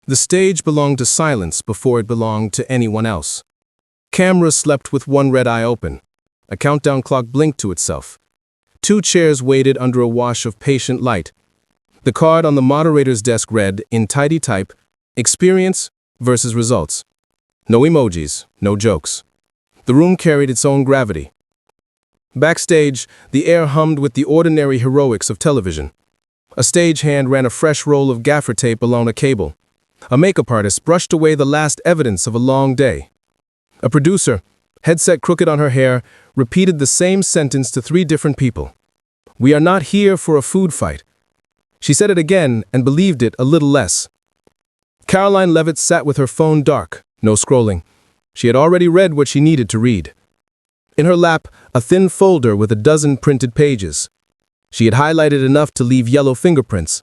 The stage belonged to silence before it belonged to anyone else. Camera slept with one red eye open. A countdown clock blinked to itself. 2 chairs waited under a wash of patient light. The card on the moderator's desk read, in tidy type, Experience versus results. No emojis, no jokes. The room carried its own gravity. Backstage, the air hummed with the ordinary heroics of television. A stagehand ran a fresh roll of gaffer tape along a cable. A makeup artist brushed away the last evidence of a long day. A producer, headset crooked on her hair, repeated the same sentence to 3 different people. We are not here for a food fight. She said it again and believed it a little less. Karoline Leavitt sat with her phone dark, no scrolling. She had already read what she needed to read. In her lap, a thin folder with a dozen printed pages. She had highlighted enough to leave yellow fingerprints.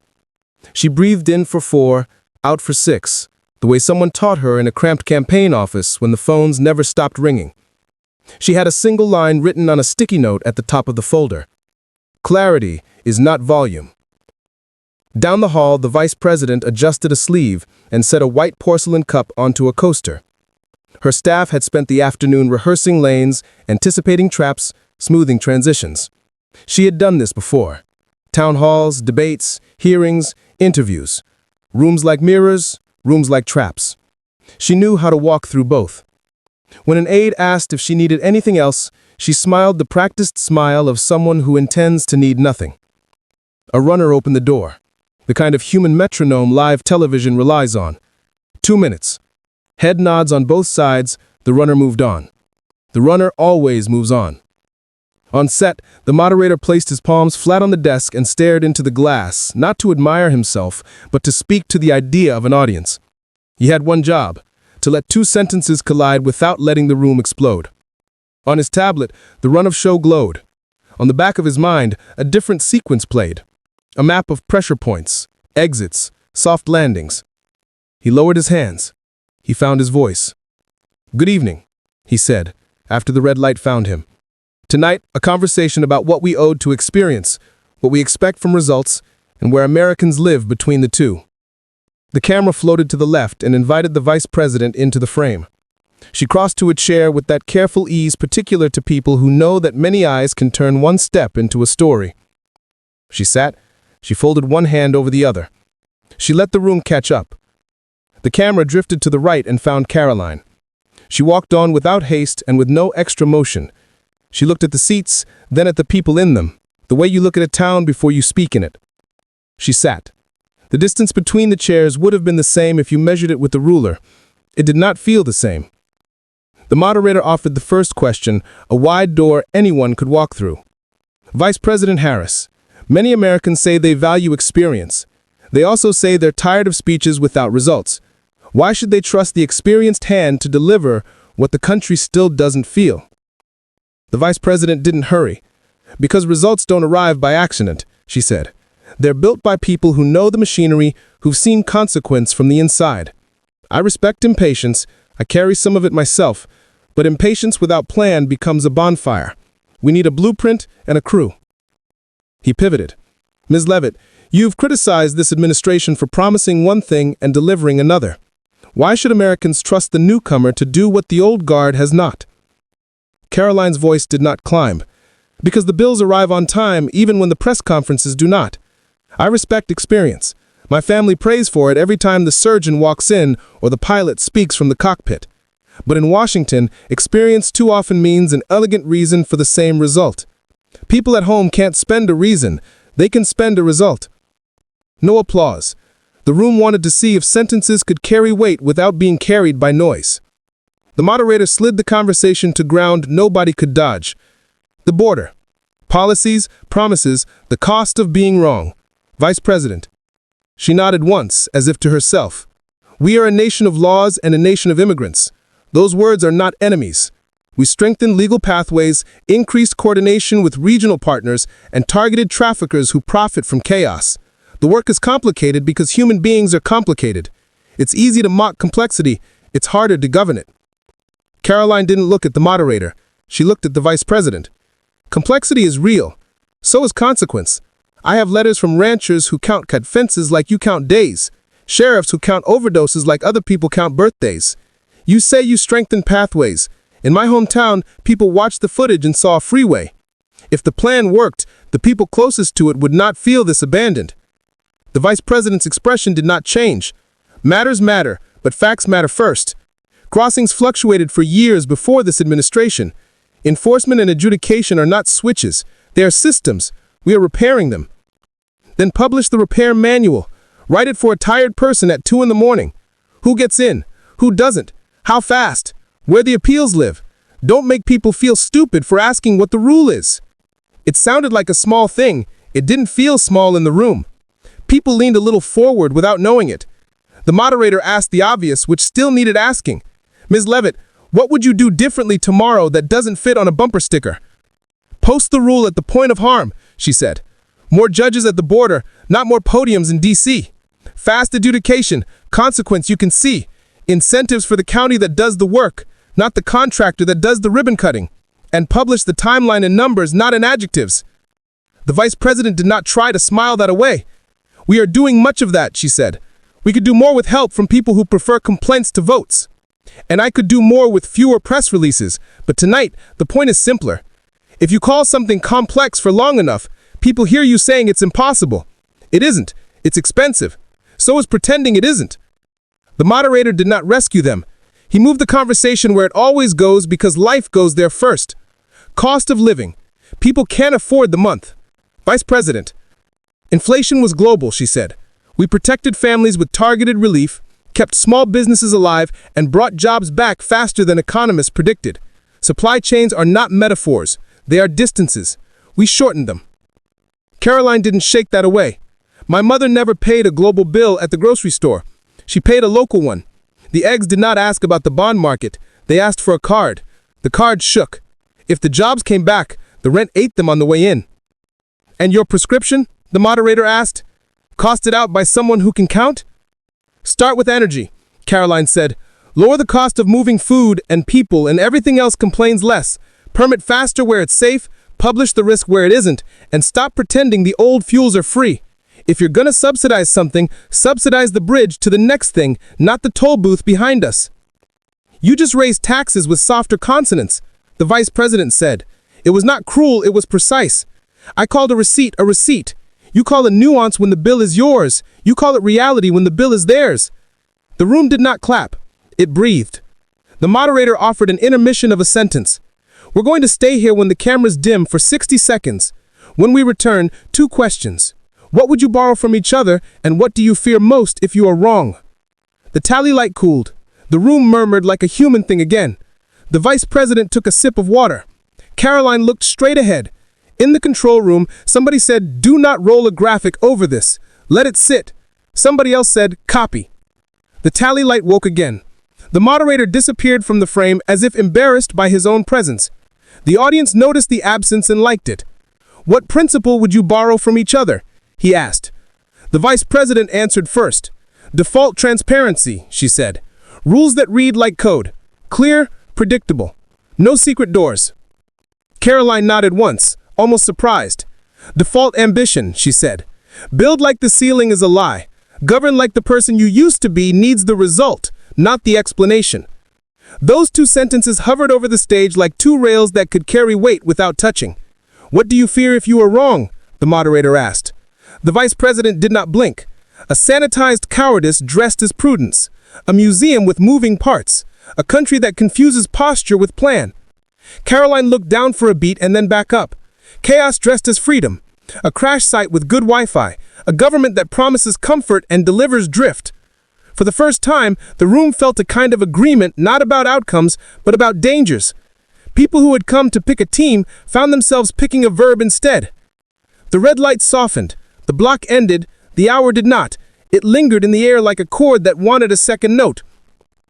She breathed in for 4, out for 6, the way someone taught her in a cramped campaign office when the phones never stopped ringing. She had a single line written on a sticky note at the top of the folder. Clarity is not volume. Down the hall, the vice president adjusted a sleeve and set a white porcelain cup onto a coaster. Her staff had spent the afternoon rehearsing lanes, anticipating traps, smoothing transitions. She had done this before. Town halls, debates, hearings, interviews. Rooms like mirrors, rooms like traps. She knew how to walk through both. When an aide asked if she needed anything else, she smiled the practiced smile of someone who intends to need nothing. A runner opened the door, the kind of human metronome live television relies on. 2 minutes. Head nods on both sides, the runner moved on. The runner always moves on. On set, the moderator placed his palms flat on the desk and stared into the glass, not to admire himself, but to speak to the idea of an audience. He had one job, to let 2 sentences collide without letting the room explode. On his tablet, the run of show glowed. On the back of his mind, a different sequence played. A map of pressure points, exits, soft landings. He lowered his hands. He found his voice. Good evening, he said, after the red light found him. Tonight, a conversation about what we owed to experience, what we expect from results, and where Americans live between the two. The camera floated to the left and invited the vice president into the frame. She crossed to a chair with that careful ease particular to people who know that many eyes can turn one step into a story. She sat. She folded one hand over the other. She let the room catch up. The camera drifted to the right and found Karoline. She walked on without haste and with no extra motion. She looked at the seats, then at the people in them, the way you look at a town before you speak in it. She sat. The distance between the chairs would have been the same if you measured it with the ruler. It did not feel the same. The moderator offered the first question, a wide door anyone could walk through. Vice President Harris, many Americans say they value experience. They also say they're tired of speeches without results. Why should they trust the experienced hand to deliver what the country still doesn't feel? The vice president didn't hurry. Because results don't arrive by accident, she said. They're built by people who know the machinery, who've seen consequence from the inside. I respect impatience. I carry some of it myself. But impatience without plan becomes a bonfire. We need a blueprint and a crew. He pivoted. Ms. Leavitt, you've criticized this administration for promising one thing and delivering another. Why should Americans trust the newcomer to do what the old guard has not? Karoline's voice did not climb. Because the bills arrive on time even when the press conferences do not. I respect experience. My family prays for it every time the surgeon walks in or the pilot speaks from the cockpit. But in Washington, experience too often means an elegant reason for the same result. People at home can't spend a reason. They can spend a result. No applause. The room wanted to see if sentences could carry weight without being carried by noise. The moderator slid the conversation to ground nobody could dodge. The border. Policies, promises, the cost of being wrong. Vice President. She nodded once, as if to herself. We are a nation of laws and a nation of immigrants. Those words are not enemies. We strengthen legal pathways, increased coordination with regional partners, and targeted traffickers who profit from chaos. The work is complicated because human beings are complicated. It's easy to mock complexity. It's harder to govern it. Karoline didn't look at the moderator. She looked at the vice president. Complexity is real. So is consequence. I have letters from ranchers who count cut fences like you count days. sheriffs who count overdoses like other people count birthdays. You say you strengthen pathways. In my hometown, people watched the footage and saw a freeway. If the plan worked, the people closest to it would not feel this abandoned. The vice president's expression did not change. Matters matter, but facts matter first. Crossings fluctuated for years before this administration. Enforcement and adjudication are not switches. They are systems. We are repairing them. Then publish the repair manual. Write it for a tired person at 2 in the morning. Who gets in? Who doesn't? How fast? Where the appeals live? Don't make people feel stupid for asking what the rule is. It sounded like a small thing. It didn't feel small in the room. People leaned a little forward without knowing it. The moderator asked the obvious, which still needed asking. Ms. Leavitt, what would you do differently tomorrow that doesn't fit on a bumper sticker? Post the rule at the point of harm, she said. More judges at the border, not more podiums in D.C. Fast adjudication, consequence you can see. Incentives for the county that does the work, not the contractor that does the ribbon cutting. And publish the timeline in numbers, not in adjectives. The vice president did not try to smile that away. We are doing much of that, she said. We could do more with help from people who prefer complaints to votes. And I could do more with fewer press releases, but tonight, the point is simpler. If you call something complex for long enough, people hear you saying it's impossible. It isn't. It's expensive. So is pretending it isn't. The moderator did not rescue them. He moved the conversation where it always goes because life goes there first. Cost of living. People can't afford the month. Vice President. Inflation was global, she said. We protected families with targeted relief, kept small businesses alive, and brought jobs back faster than economists predicted. Supply chains are not metaphors. They are distances. We shortened them. Karoline didn't shake that away. My mother never paid a global bill at the grocery store. She paid a local one. The eggs did not ask about the bond market. They asked for a card. The card shook. If the jobs came back, the rent ate them on the way in. And your prescription? The moderator asked. Costed out by someone who can count? Start with energy, Karoline said. Lower the cost of moving food and people and everything else complains less. Permit faster where it's safe, publish the risk where it isn't, and stop pretending the old fuels are free. If you're gonna subsidize something, subsidize the bridge to the next thing, not the toll booth behind us. You just raised taxes with softer consonants, the vice president said. It was not cruel, it was precise. I called a receipt a receipt. You call it nuance when the bill is yours. You call it reality when the bill is theirs. The room did not clap. It breathed. The moderator offered an intermission of a sentence. We're going to stay here when the cameras dim for 60 seconds. When we return, 2 questions. What would you borrow from each other, and what do you fear most if you are wrong? The tally light cooled. The room murmured like a human thing again. The vice president took a sip of water. Karoline looked straight ahead. In the control room, somebody said, do not roll a graphic over this. Let it sit. Somebody else said, copy. The tally light woke again. The moderator disappeared from the frame as if embarrassed by his own presence. The audience noticed the absence and liked it. What principle would you borrow from each other? He asked. The vice president answered first. Default transparency, she said. Rules that read like code. Clear, predictable. No secret doors. Karoline nodded once, almost surprised. Default ambition, she said. Build like the ceiling is a lie. Govern like the person you used to be needs the result, not the explanation. Those 2 sentences hovered over the stage like 2 rails that could carry weight without touching. What do you fear if you are wrong? The moderator asked. The vice president did not blink. A sanitized cowardice dressed as prudence. A museum with moving parts. A country that confuses posture with plan. Karoline looked down for a beat and then back up. Chaos dressed as freedom. A crash site with good Wi-Fi. A government that promises comfort and delivers drift. For the first time, the room felt a kind of agreement not about outcomes, but about dangers. People who had come to pick a team found themselves picking a verb instead. The red light softened. The block ended. The hour did not. It lingered in the air like a chord that wanted a second note.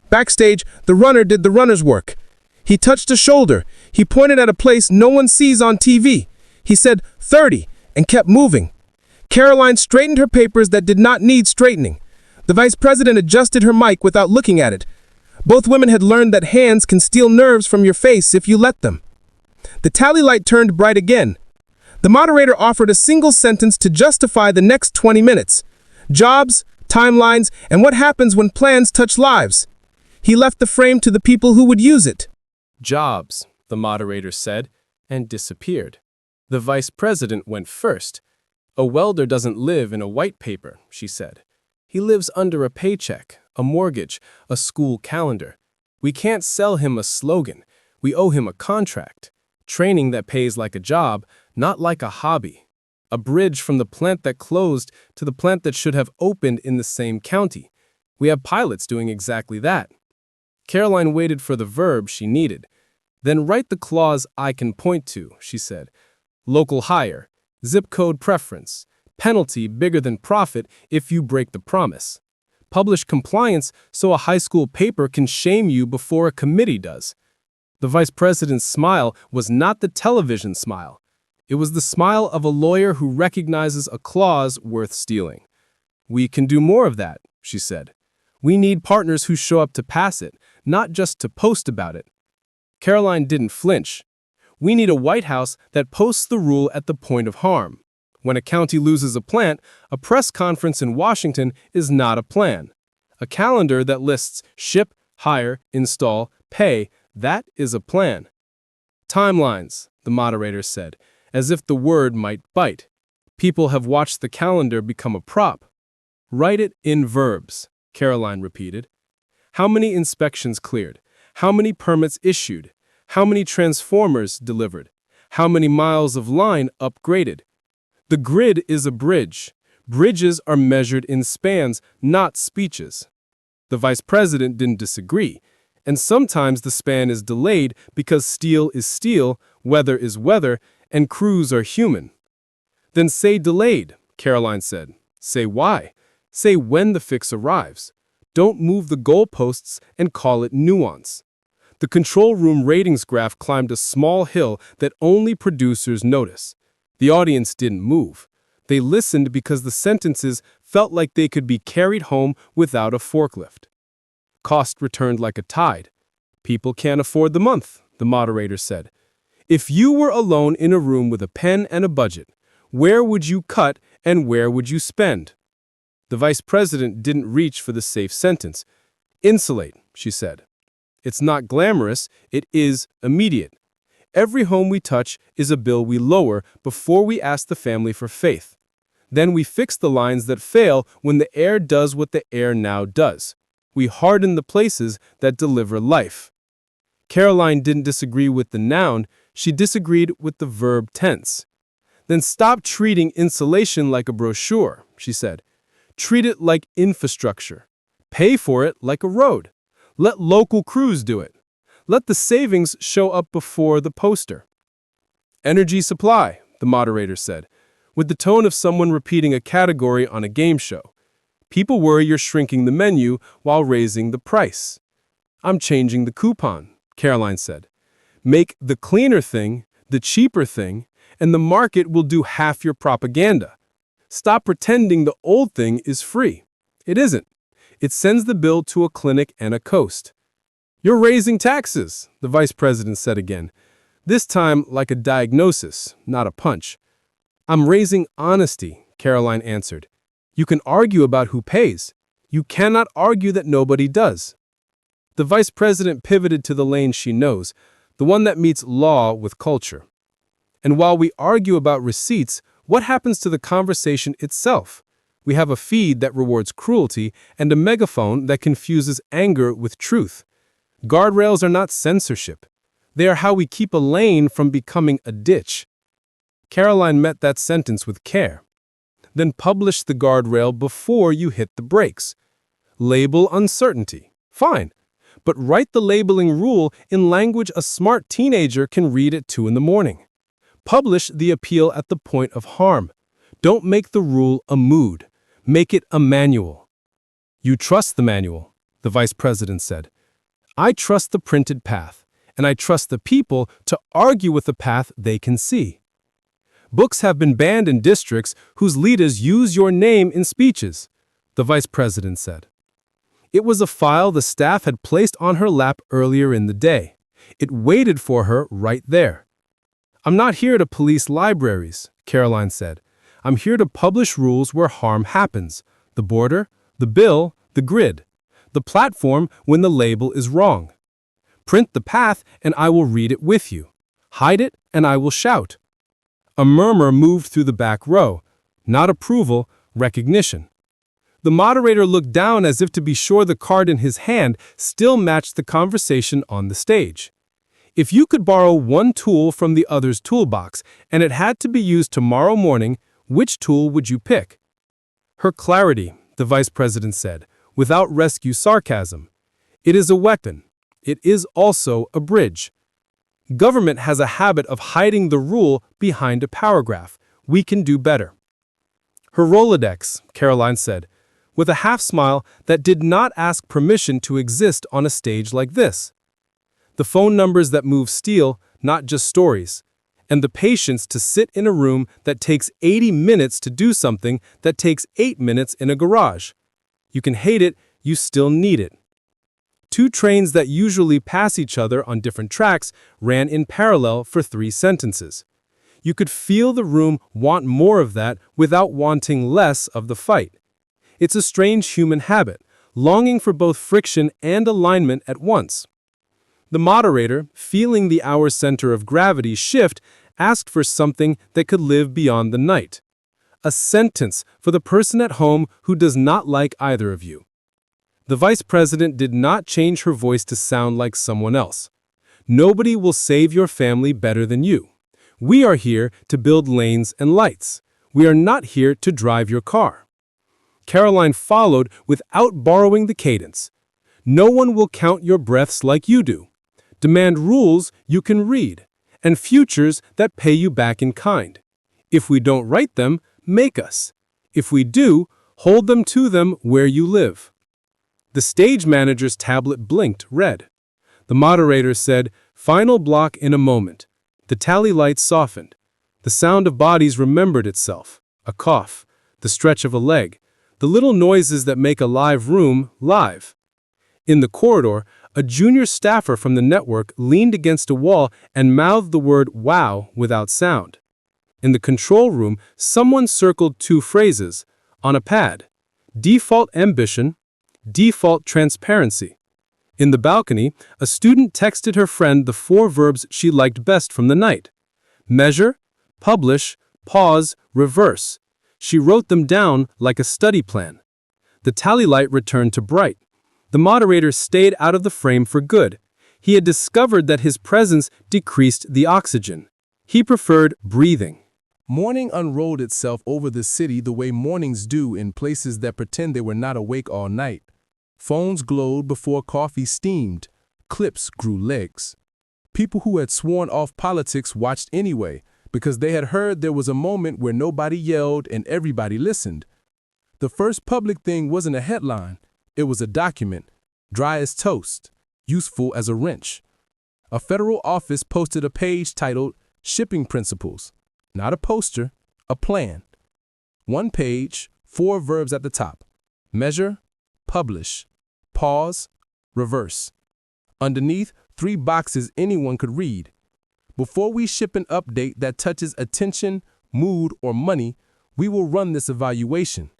Backstage, the runner did the runner's work. He touched a shoulder. He pointed at a place no one sees on TV. He said, 30, and kept moving. Karoline straightened her papers that did not need straightening. The vice president adjusted her mic without looking at it. Both women had learned that hands can steal nerves from your face if you let them. The tally light turned bright again. The moderator offered a single sentence to justify the next 20 minutes. Jobs, timelines, and what happens when plans touch lives. He left the frame to the people who would use it. Jobs, the moderator said, and disappeared. The vice president went first. A welder doesn't live in a white paper, she said. He lives under a paycheck, a mortgage, a school calendar. We can't sell him a slogan. We owe him a contract. Training that pays like a job, not like a hobby. A bridge from the plant that closed to the plant that should have opened in the same county. We have pilots doing exactly that. Karoline waited for the verb she needed. Then write the clause I can point to, she said. Local hire, zip code preference, penalty bigger than profit if you break the promise. Publish compliance so a high school paper can shame you before a committee does. The vice president's smile was not the television smile. It was the smile of a lawyer who recognizes a clause worth stealing. We can do more of that, she said. We need partners who show up to pass it, not just to post about it. Karoline didn't flinch. We need a White House that posts the rule at the point of harm. When a county loses a plant, a press conference in Washington is not a plan. A calendar that lists ship, hire, install, pay, that is a plan. Timelines, the moderator said, as if the word might bite. People have watched the calendar become a prop. Write it in verbs, Karoline repeated. How many inspections cleared? How many permits issued? How many transformers delivered? How many miles of line upgraded? The grid is a bridge. Bridges are measured in spans, not speeches. The vice president didn't disagree, and sometimes the span is delayed because steel is steel, weather is weather, and crews are human. Then say delayed, Karoline said. Say why. Say when the fix arrives. Don't move the goalposts and call it nuance. The control room ratings graph climbed a small hill that only producers notice. The audience didn't move. They listened because the sentences felt like they could be carried home without a forklift. Cost returned like a tide. People can't afford the month, the moderator said. If you were alone in a room with a pen and a budget, where would you cut and where would you spend? The vice president didn't reach for the safe sentence. Insulate, she said. It's not glamorous, it is immediate. Every home we touch is a bill we lower before we ask the family for faith. Then we fix the lines that fail when the air does what the air now does. We harden the places that deliver life. Karoline didn't disagree with the noun, she disagreed with the verb tense. Then stop treating insulation like a brochure, she said. Treat it like infrastructure. Pay for it like a road. Let local crews do it. Let the savings show up before the poster. Energy supply, the moderator said, with the tone of someone repeating a category on a game show. People worry you're shrinking the menu while raising the price. I'm changing the coupon, Karoline said. Make the cleaner thing, the cheaper thing, and the market will do half your propaganda. Stop pretending the old thing is free. It isn't. It sends the bill to a clinic and a coast. You're raising taxes, the vice president said again, this time like a diagnosis, not a punch. I'm raising honesty, Karoline answered. You can argue about who pays. You cannot argue that nobody does. The vice president pivoted to the lane she knows, the one that meets law with culture. And while we argue about receipts, what happens to the conversation itself? We have a feed that rewards cruelty and a megaphone that confuses anger with truth. Guardrails are not censorship. They are how we keep a lane from becoming a ditch. Karoline met that sentence with care. Then publish the guardrail before you hit the brakes. Label uncertainty. Fine. But write the labeling rule in language a smart teenager can read at 2 a.m. Publish the appeal at the point of harm. Don't make the rule a mood. Make it a manual. You trust the manual, the vice president said. I trust the printed path, and I trust the people to argue with the path they can see. Books have been banned in districts whose leaders use your name in speeches, the vice president said. It was a file the staff had placed on her lap earlier in the day. It waited for her right there. I'm not here to police libraries, Karoline said. I'm here to publish rules where harm happens. The border, The bill, the grid. The platform when the label is wrong. Print the path and I will read it with you. Hide it and I will shout. A murmur moved through the back row. Not approval, recognition. The moderator looked down as if to be sure the card in his hand still matched the conversation on the stage. If you could borrow one tool from the other's toolbox and it had to be used tomorrow morning, which tool would you pick? Her clarity, the vice president said, without rescue sarcasm. It is a weapon. It is also a bridge. Government has a habit of hiding the rule behind a paragraph. We can do better. Her Rolodex, Karoline said, with a half smile that did not ask permission to exist on a stage like this. The phone numbers that move steel, not just stories, and the patience to sit in a room that takes 80 minutes to do something that takes 8 minutes in a garage. You can hate it, you still need it. Two trains that usually pass each other on different tracks ran in parallel for 3 sentences. You could feel the room want more of that without wanting less of the fight. It's a strange human habit, longing for both friction and alignment at once. The moderator, feeling the hour's center of gravity shift, asked for something that could live beyond the night. A sentence for the person at home who does not like either of you. The vice president did not change her voice to sound like someone else. Nobody will save your family better than you. We are here to build lanes and lights. We are not here to drive your car. Karoline followed without borrowing the cadence. No one will count your breaths like you do. Demand rules you can read, and futures that pay you back in kind. If we don't write them, make us. If we do, hold them to them where you live. The stage manager's tablet blinked red. The moderator said, "Final block in a moment." The tally lights softened. The sound of bodies remembered itself. A cough, the stretch of a leg, the little noises that make a live room live. In the corridor, a junior staffer from the network leaned against a wall and mouthed the word "wow" without sound. In the control room, someone circled 2 phrases on a pad. Default ambition, default transparency. In the balcony, a student texted her friend the 4 verbs she liked best from the night. Measure, publish, pause, reverse. She wrote them down like a study plan. The tally light returned to bright. The moderator stayed out of the frame for good. He had discovered that his presence decreased the oxygen. He preferred breathing. Morning unrolled itself over the city the way mornings do in places that pretend they were not awake all night. Phones glowed before coffee steamed. Clips grew legs. People who had sworn off politics watched anyway, because they had heard there was a moment where nobody yelled and everybody listened. The first public thing wasn't a headline. It was a document, dry as toast, useful as a wrench. A federal office posted a page titled Shipping Principles. Not a poster, a plan. 1 page, 4 verbs at the top. Measure, publish, pause, reverse. Underneath, 3 boxes anyone could read. Before we ship an update that touches attention, mood, or money, we will run this evaluation.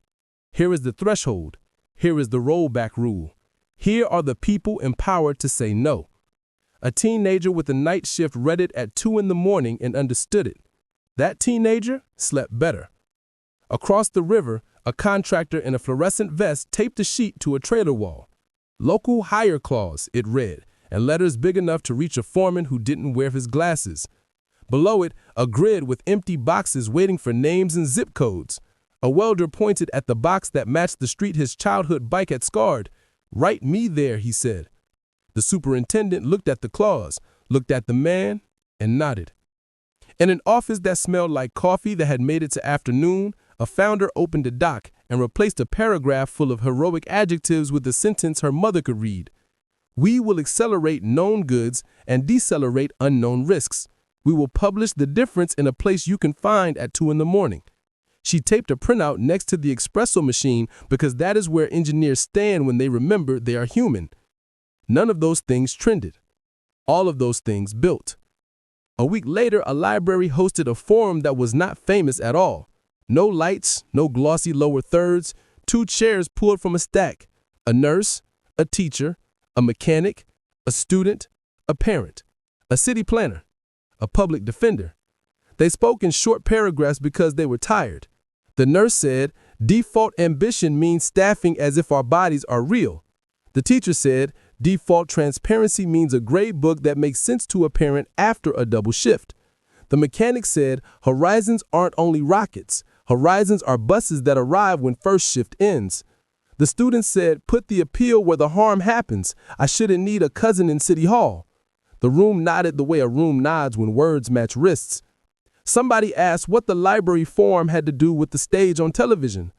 Here is the threshold. Here is the rollback rule. Here are the people empowered to say no. A teenager with a night shift read it at 2 in the morning and understood it. That teenager slept better. Across the river, a contractor in a fluorescent vest taped a sheet to a trailer wall. Local hire clause, it read, and letters big enough to reach a foreman who didn't wear his glasses. Below it, a grid with empty boxes waiting for names and zip codes. A welder pointed at the box that matched the street his childhood bike had scarred. "Write me there," he said. The superintendent looked at the clause, looked at the man, and nodded. In an office that smelled like coffee that had made it to afternoon, a founder opened a doc and replaced a paragraph full of heroic adjectives with a sentence her mother could read. "We will accelerate known goods and decelerate unknown risks. We will publish the difference in a place you can find at 2 in the morning." She taped a printout next to the espresso machine because that is where engineers stand when they remember they are human. None of those things trended. All of those things built. A week later, a library hosted a forum that was not famous at all. No lights, no glossy lower thirds, 2 chairs pulled from a stack. A nurse, a teacher, a mechanic, a student, a parent, a city planner, a public defender. They spoke in short paragraphs because they were tired. The nurse said, default ambition means staffing as if our bodies are real. The teacher said, default transparency means a grade book that makes sense to a parent after a double shift. The mechanic said, horizons aren't only rockets. Horizons are buses that arrive when first shift ends. The student said, put the appeal where the harm happens. I shouldn't need a cousin in City Hall. The room nodded the way a room nods when words match wrists. Somebody asked what the library forum had to do with the stage on television.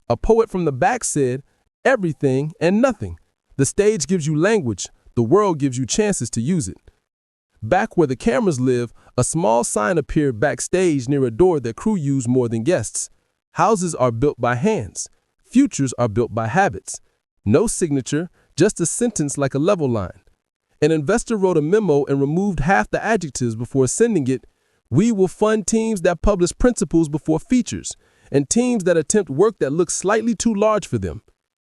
A poet from the back said, everything and nothing. The stage gives you language. The world gives you chances to use it. Back where the cameras live, a small sign appeared backstage near a door that crew use more than guests. Houses are built by hands. Futures are built by habits. No signature, just a sentence like a level line. An investor wrote a memo and removed half the adjectives before sending it. We will fund teams that publish principles before features, and teams that attempt work that looks slightly too large for them.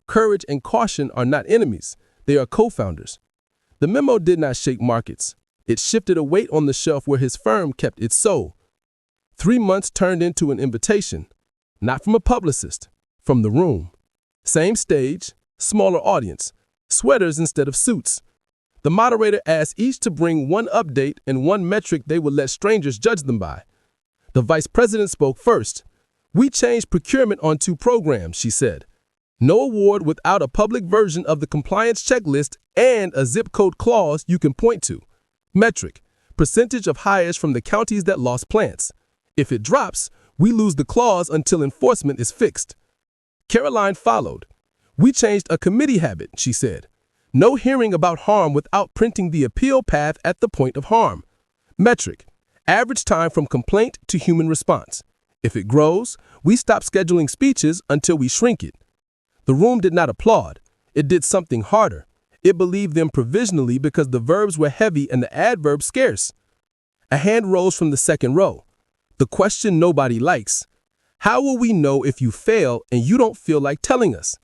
Courage and caution are not enemies. They are co-founders. The memo did not shake markets. It shifted a weight on the shelf where his firm kept its soul. 3 months turned into an invitation, not from a publicist, from the room. Same stage, smaller audience, sweaters instead of suits. The moderator asked each to bring one update and one metric they would let strangers judge them by. The vice president spoke first. We changed procurement on 2 programs, she said. No award without a public version of the compliance checklist and a zip code clause you can point to. Metric, percentage of hires from the counties that lost plants. If it drops, we lose the clause until enforcement is fixed. Karoline followed. We changed a committee habit, she said. No hearing about harm without printing the appeal path at the point of harm. Metric, average time from complaint to human response. If it grows, we stop scheduling speeches until we shrink it. The room did not applaud. It did something harder. It believed them provisionally because the verbs were heavy and the adverbs scarce. A hand rose from the second row. The question nobody likes. How will we know if you fail and you don't feel like telling us?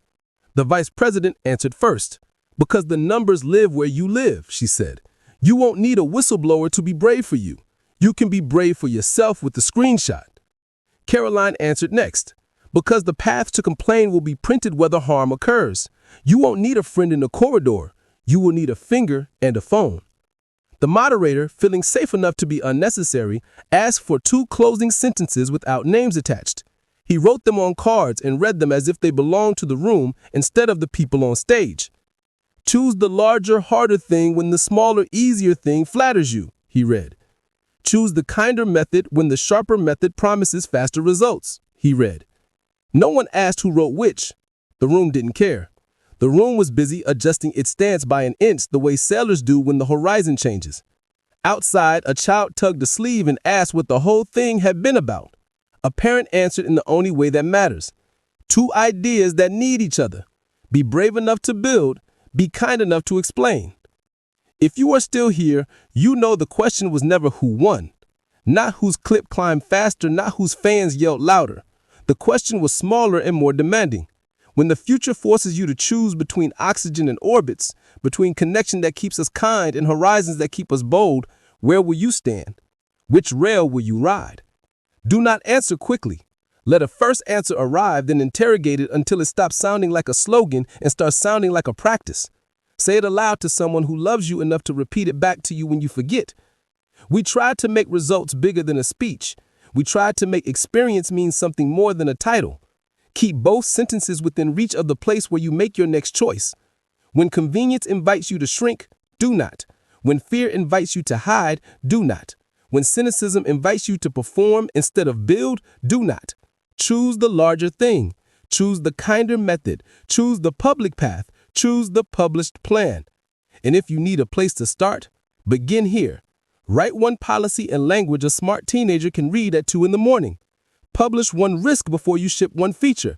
The vice president answered first. Because the numbers live where you live, she said. You won't need a whistleblower to be brave for you. You can be brave for yourself with the screenshot. Karoline answered next. Because the path to complain will be printed whether harm occurs. You won't need a friend in the corridor. You will need a finger and a phone. The moderator, feeling safe enough to be unnecessary, asked for 2 closing sentences without names attached. He wrote them on cards and read them as if they belonged to the room instead of the people on stage. Choose the larger, harder thing when the smaller, easier thing flatters you, he read. Choose the kinder method when the sharper method promises faster results, he read. No one asked who wrote which. The room didn't care. The room was busy adjusting its stance by an inch the way sailors do when the horizon changes. Outside, a child tugged a sleeve and asked what the whole thing had been about. A parent answered in the only way that matters. 2 ideas that need each other. Be brave enough to build. Be kind enough to explain. If you are still here, you know the question was never who won. Not whose clip climbed faster, not whose fans yelled louder. The question was smaller and more demanding. When the future forces you to choose between oxygen and orbits, between connection that keeps us kind and horizons that keep us bold, where will you stand? Which rail will you ride? Do not answer quickly. Let a first answer arrive, then interrogate it until it stops sounding like a slogan and starts sounding like a practice. Say it aloud to someone who loves you enough to repeat it back to you when you forget. We tried to make results bigger than a speech. We tried to make experience mean something more than a title. Keep both sentences within reach of the place where you make your next choice. When convenience invites you to shrink, do not. When fear invites you to hide, do not. When cynicism invites you to perform instead of build, do not. Choose the larger thing. Choose the kinder method. Choose the public path. Choose the published plan. And if you need a place to start, begin here. Write one policy and language a smart teenager can read at 2 in the morning. Publish one risk before you ship one feature.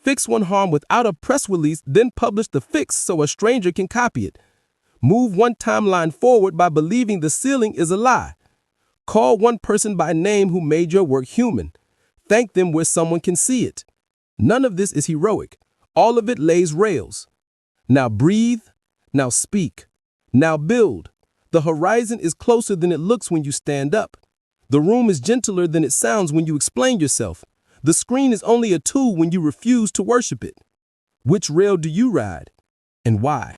Fix one harm without a press release, then publish the fix so a stranger can copy it. Move one timeline forward by believing the ceiling is a lie. Call one person by name who made your work human. Thank them where someone can see it. None of this is heroic. All of it lays rails. Now breathe, now speak, now build. The horizon is closer than it looks when you stand up. The room is gentler than it sounds when you explain yourself. The screen is only a tool when you refuse to worship it. Which rail do you ride, and why?